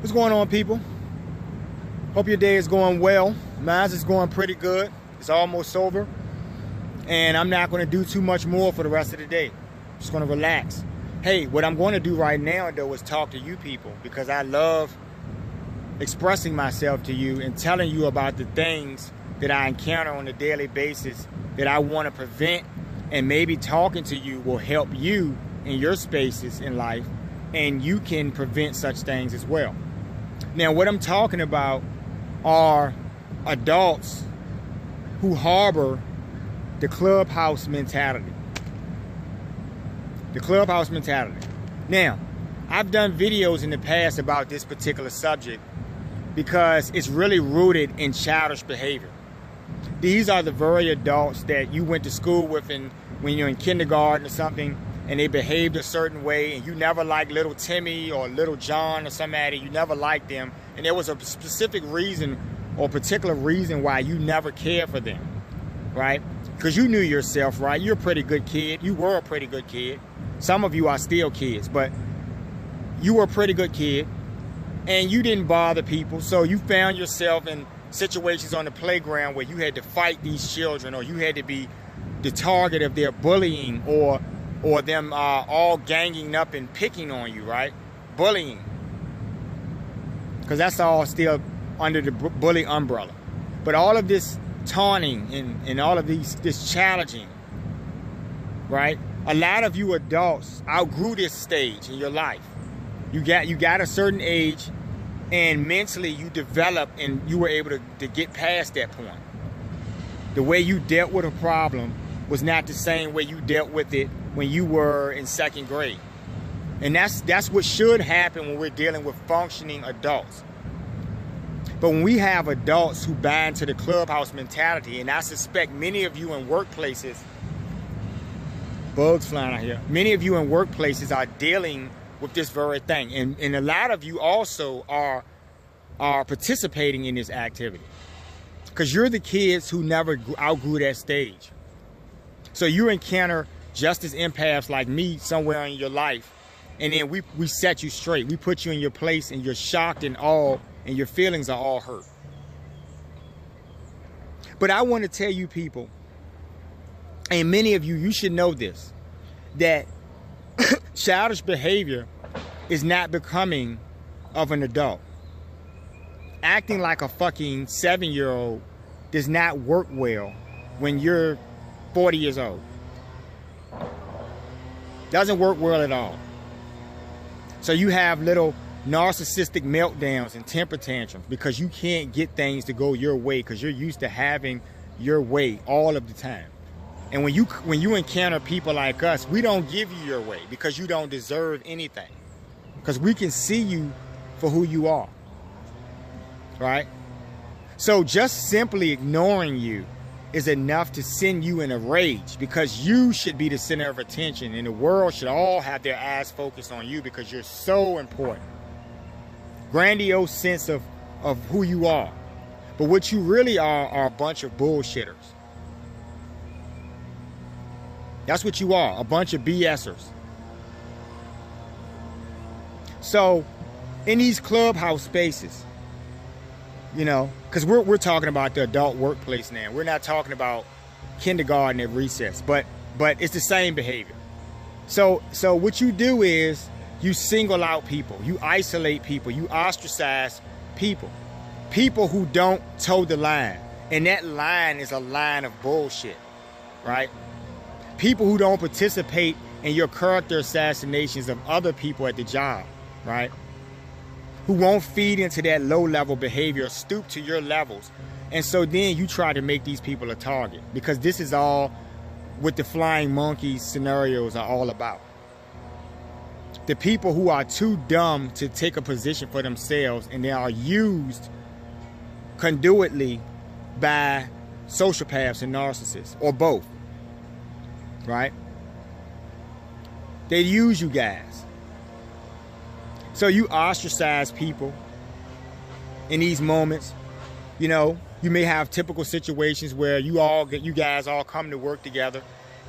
What's going on, people? Hope your day is going well. Mine is going pretty good. It's almost over. And I'm not going to do too much more for the rest of the day. Just going to relax. Hey, what I'm going to do right now, though, is talk to you people, because I love expressing myself to you and telling you about the things that I encounter on a daily basis that I want to prevent. And maybe talking to you will help you in your spaces in life, and you can prevent such things as well. Now, what I'm talking about are adults who harbor the Clubhouse mentality. The Clubhouse mentality. Now, I've done videos in the past about this particular subject because it's really rooted in childish behavior. These are the very adults that you went to school with when you're in kindergarten or something, and they behaved a certain way, and you never liked little Timmy or little John or somebody. You never liked them, and there was a specific reason or particular reason why you never cared for them, right? Because you knew yourself, right? You're a pretty good kid. You were a pretty good kid. Some of you are still kids, but you were a pretty good kid, and you didn't bother people, so you found yourself in situations on the playground where you had to fight these children, or you had to be the target of their bullying, or them all ganging up and picking on you, right? Bullying. Because that's all still under the bully umbrella. But all of this taunting and all of this challenging, right? A lot of you adults outgrew this stage in your life. You got a certain age, and mentally you developed, and you were able to get past that point. The way you dealt with a problem was not the same way you dealt with it when you were in second grade. And that's what should happen when we're dealing with functioning adults. But when we have adults who buy into the Clubhouse mentality, and I suspect many of you in workplaces, bugs flying out here, many of you in workplaces are dealing with this very thing. And a lot of you also are participating in this activity, because you're the kids who never outgrew that stage. So you encounter just as empaths like me somewhere in your life, and then we set you straight. We put you in your place, and you're shocked and all, and your feelings are all hurt. But I want to tell you people, and many of you, you should know this, that childish behavior is not becoming of an adult. Acting like a fucking 7-year-old does not work well when you're 40 years old. Doesn't work well at all. So you have little narcissistic meltdowns and temper tantrums because you can't get things to go your way, because you're used to having your way all of the time. And when you encounter people like us, we don't give you your way because you don't deserve anything. Because we can see you for who you are. Right? So just simply ignoring you is enough to send you in a rage, because you should be the center of attention, and the world should all have their eyes focused on you because you're so important. Grandiose sense of who you are. But what you really are a bunch of bullshitters. That's what you are, a bunch of BSers. So in these Clubhouse spaces, you know, because we're talking about the adult workplace now. We're not talking about kindergarten at recess, but it's the same behavior. So what you do is you single out people, you isolate people, you ostracize people who don't toe the line. And that line is a line of bullshit, right? People who don't participate in your character assassinations of other people at the job, right? Who won't feed into that low-level behavior, stoop to your levels. And so then you try to make these people a target, because this is all what the flying monkeys scenarios are all about. The people who are too dumb to take a position for themselves, and they are used conduitly by sociopaths and narcissists, or both, right? They use you guys. So you ostracize people in these moments. You know, you may have typical situations where you guys all come to work together,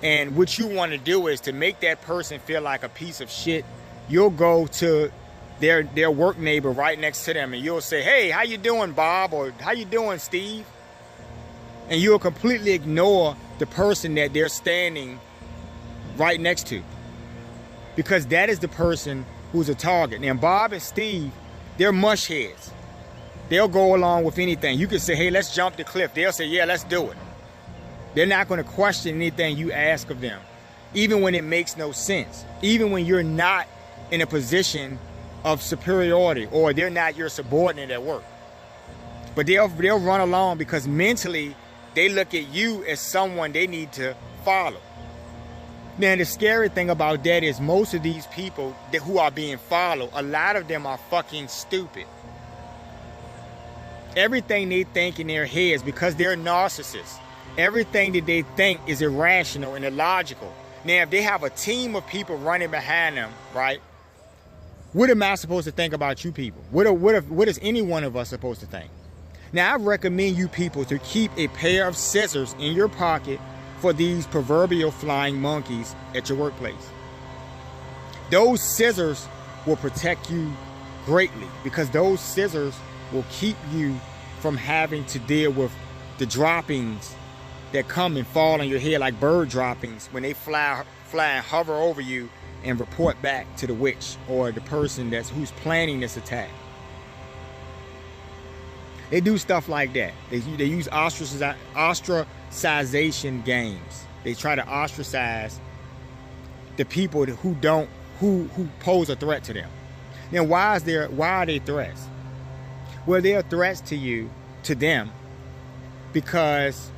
and what you want to do is to make that person feel like a piece of shit. You'll go to their work neighbor right next to them, and you'll say, hey, how you doing, Bob? Or how you doing, Steve? And you'll completely ignore the person that they're standing right next to, because that is the person who's a target. Now, Bob and Steve, they're mush heads. They'll go along with anything. You can say, hey, let's jump the cliff. They'll say, yeah, let's do it. They're not going to question anything you ask of them, even when it makes no sense, even when you're not in a position of superiority or they're not your subordinate at work. But they'll run along because mentally they look at you as someone they need to follow. Now, the scary thing about that is most of these people who are being followed, a lot of them are fucking stupid. Everything they think in their heads, because they're narcissists, everything that they think is irrational and illogical. Now, if they have a team of people running behind them, right? What am I supposed to think about you people? What is any one of us supposed to think? Now, I recommend you people to keep a pair of scissors in your pocket for these proverbial flying monkeys at your workplace. Those scissors will protect you greatly, because those scissors will keep you from having to deal with the droppings that come and fall on your head like bird droppings when they fly and hover over you and report back to the witch or the person who's planning this attack. They do stuff like that. They use ostracization games. They try to ostracize the people who pose a threat to them. Now, why are they threats? Well, they're threats to them, because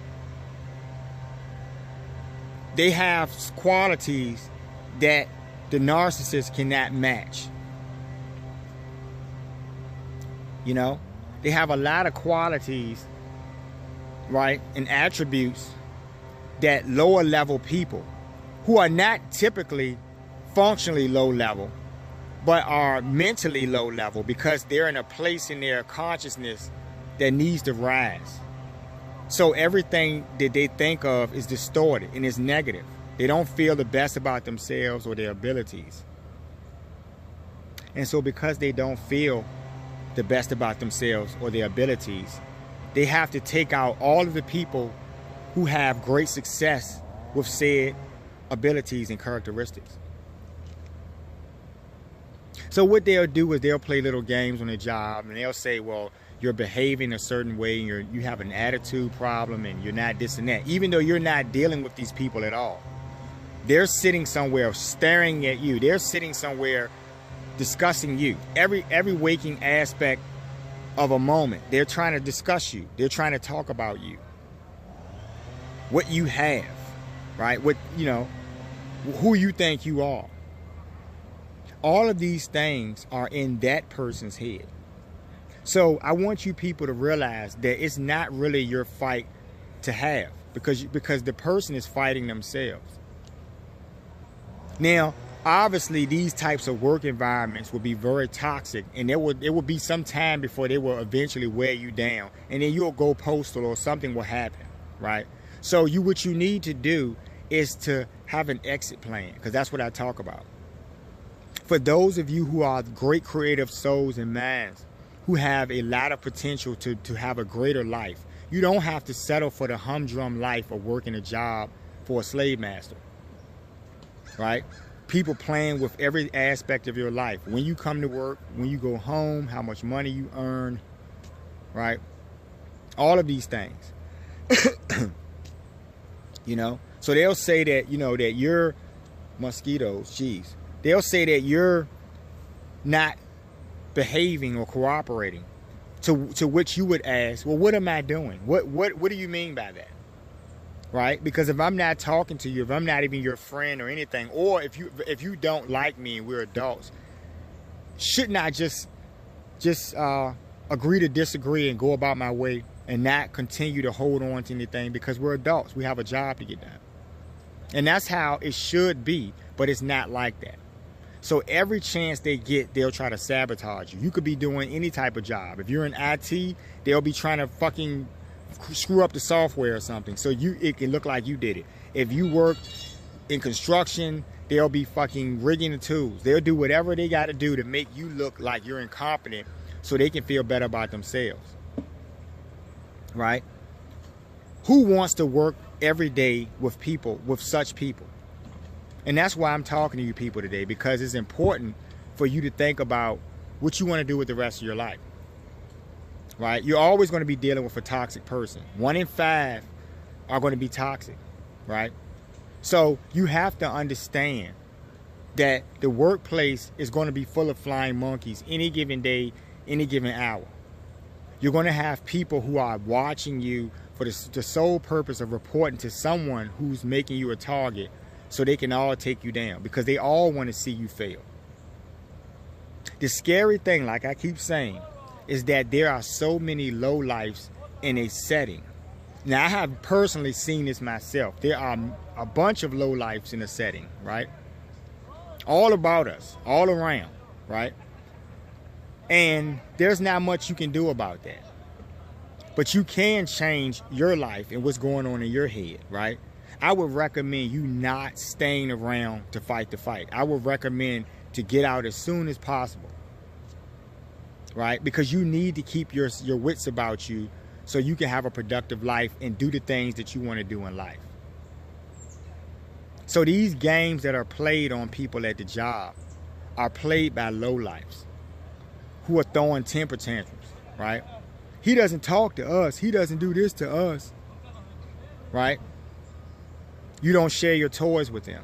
they have qualities that the narcissist cannot match. You know, they have a lot of qualities, right, and attributes that lower level people, who are not typically functionally low level, but are mentally low level, because they're in a place in their consciousness that needs to rise. So everything that they think of is distorted and is negative. They don't feel the best about themselves or their abilities. And so because they don't feel the best about themselves or their abilities, they have to take out all of the people who have great success with said abilities and characteristics. So what they'll do is they'll play little games on the job, and they'll say, well, you're behaving a certain way, and you have an attitude problem, and you're not this and that, even though you're not dealing with these people at all. They're sitting somewhere staring at you. They're sitting somewhere discussing you. Every waking aspect of a moment, they're trying to discuss you. They're trying to talk about you. What you have, right? Who you think you are. All of these things are in that person's head. So I want you people to realize that it's not really your fight to have, because the person is fighting themselves. Now, obviously, these types of work environments will be very toxic, and it will be some time before they will eventually wear you down, and then you'll go postal or something will happen, right? So what you need to do is to have an exit plan, because that's what I talk about. For those of you who are great creative souls and minds, who have a lot of potential to have a greater life, you don't have to settle for the humdrum life of working a job for a slave master, right? People playing with every aspect of your life. When you come to work, when you go home, how much money you earn, right? All of these things. You know? So they'll say that, that you're mosquitoes, geez. They'll say that you're not behaving or cooperating, to which you would ask, well, what am I doing? What do you mean by that? Right? Because if I'm not talking to you, if I'm not even your friend or anything, or if you don't like me and we're adults, shouldn't I just agree to disagree and go about my way and not continue to hold on to anything, because we're adults, we have a job to get done. And that's how it should be, but it's not like that. So every chance they get, they'll try to sabotage you. You could be doing any type of job. If you're in IT, they'll be trying to fucking screw up the software or something, so it can look like you did it. If you work in construction, They'll be fucking rigging the tools. They'll do whatever they got to do to make you look like you're incompetent so they can feel better about themselves. Right? Who wants to work every day with people, with such people? And that's why I'm talking to you people today, because it's important for you to think about what you want to do with the rest of your life. Right? You're always going to be dealing with a toxic person. 1 in 5 are going to be toxic. Right? So you have to understand that the workplace is going to be full of flying monkeys any given day, any given hour. You're going to have people who are watching you for the sole purpose of reporting to someone who's making you a target so they can all take you down, because they all want to see you fail. The scary thing, like I keep saying, is that there are so many lowlifes in a setting. Now, I have personally seen this myself. There are a bunch of lowlifes in a setting, right? All about us, all around, right? And there's not much you can do about that. But you can change your life and what's going on in your head, right? I would recommend you not staying around to fight the fight. I would recommend to get out as soon as possible, right? Because you need to keep your wits about you so you can have a productive life and do the things that you want to do in life. So these games that are played on people at the job are played by lowlifes who are throwing temper tantrums, right? He doesn't talk to us. He doesn't do this to us, right? You don't share your toys with them.